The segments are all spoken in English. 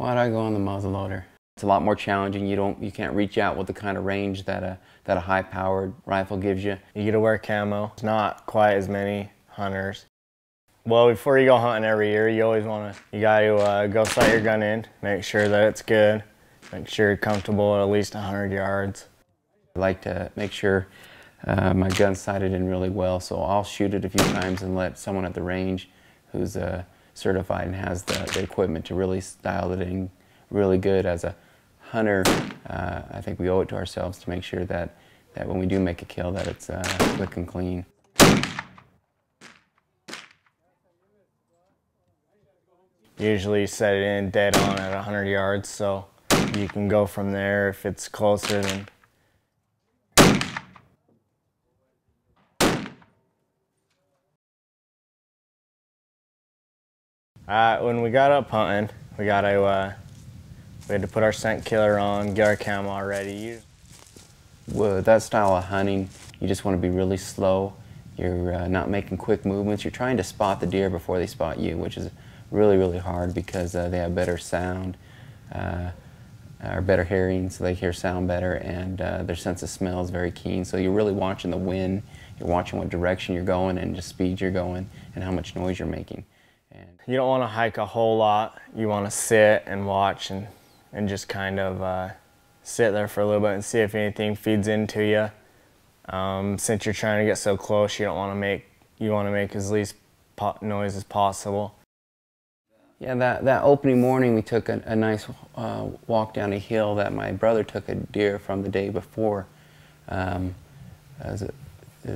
Why'd I go on the muzzleloader? It's a lot more challenging. You can't reach out with the kind of range that a high-powered rifle gives you. You get to wear camo. It's not quite as many hunters. Well, before you go hunting every year, you got to go sight your gun in, make sure that it's good, make sure you're comfortable at least 100 yards. I like to make sure my gun's sighted in really well, so I'll shoot it a few times and let someone at the range who's certified and has the equipment to really dial it in really good. As a hunter, I think we owe it to ourselves to make sure that when we do make a kill, that it's quick and clean. Usually set it in dead on at 100 yards, so you can go from there if it's closer than. When we got up hunting, we had to put our scent killer on, get our camo ready. With that style of hunting, you just want to be really slow. You're not making quick movements. You're trying to spot the deer before they spot you, which is really, really hard because they have better sound or better hearing, so they hear sound better, and their sense of smell is very keen. So you're really watching the wind, you're watching what direction you're going and the speed you're going and how much noise you're making. You don't want to hike a whole lot. You want to sit and watch and just kind of sit there for a little bit and see if anything feeds into you. Since you're trying to get so close, you want to make as least noise as possible. Yeah, that opening morning we took a nice walk down a hill that my brother took a deer from the day before. There's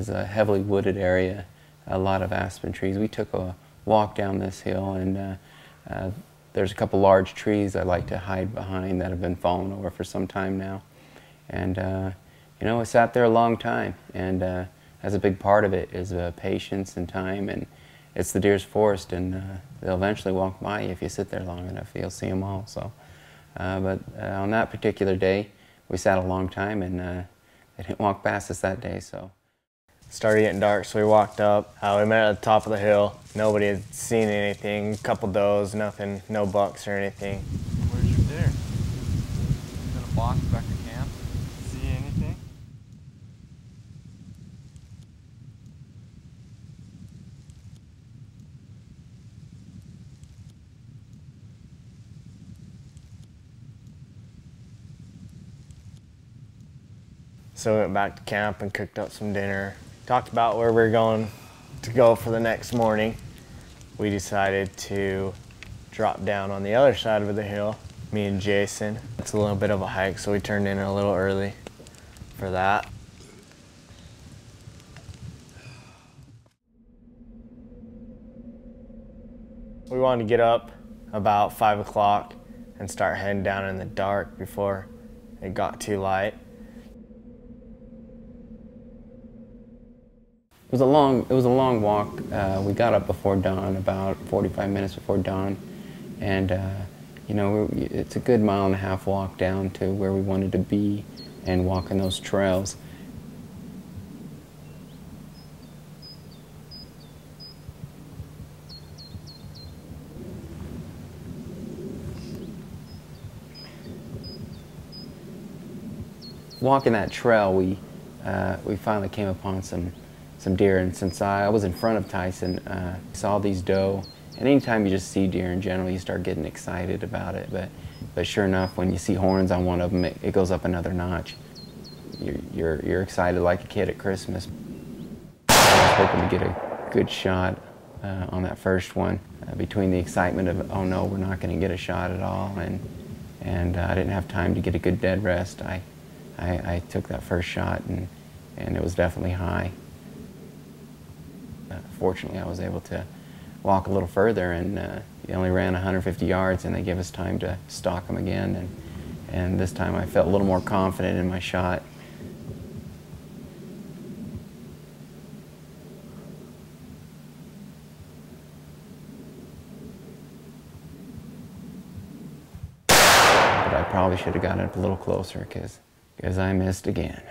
a heavily wooded area, a lot of aspen trees. We took a walk down this hill, and there's a couple large trees I like to hide behind that have been fallen over for some time now. And you know, I sat there a long time, and as a big part of it is patience and time, and it's the deer's forest, and they'll eventually walk by you if you sit there long enough. You'll see them all. So, but on that particular day, we sat a long time, and they didn't walk past us that day. So. Started getting dark, so we walked up. We met at the top of the hill. Nobody had seen anything. A couple does, nothing, no bucks or anything. Where's your deer? In a box back at camp? See anything? So we went back to camp and cooked up some dinner. Talked about where we were going to go for the next morning. We decided to drop down on the other side of the hill, me and Jason. It's a little bit of a hike, so we turned in a little early for that. We wanted to get up about 5 o'clock and start heading down in the dark before it got too light. It was a long walk. We got up before dawn, about 45 minutes before dawn, and you know, it's a good 1.5 mile walk down to where we wanted to be and walking those trails. Walking that trail, we finally came upon some deer, and since I was in front of Tyson, saw these doe, and anytime you just see deer in general, you start getting excited about it, but sure enough, when you see horns on one of them, it goes up another notch. You're excited like a kid at Christmas. I was hoping to get a good shot on that first one, between the excitement of, oh no, we're not going to get a shot at all, and I didn't have time to get a good dead rest. I took that first shot, and it was definitely high. Fortunately, I was able to walk a little further, and we only ran 150 yards, and they gave us time to stalk them again, and this time I felt a little more confident in my shot. But I probably should have gotten up a little closer because I missed again.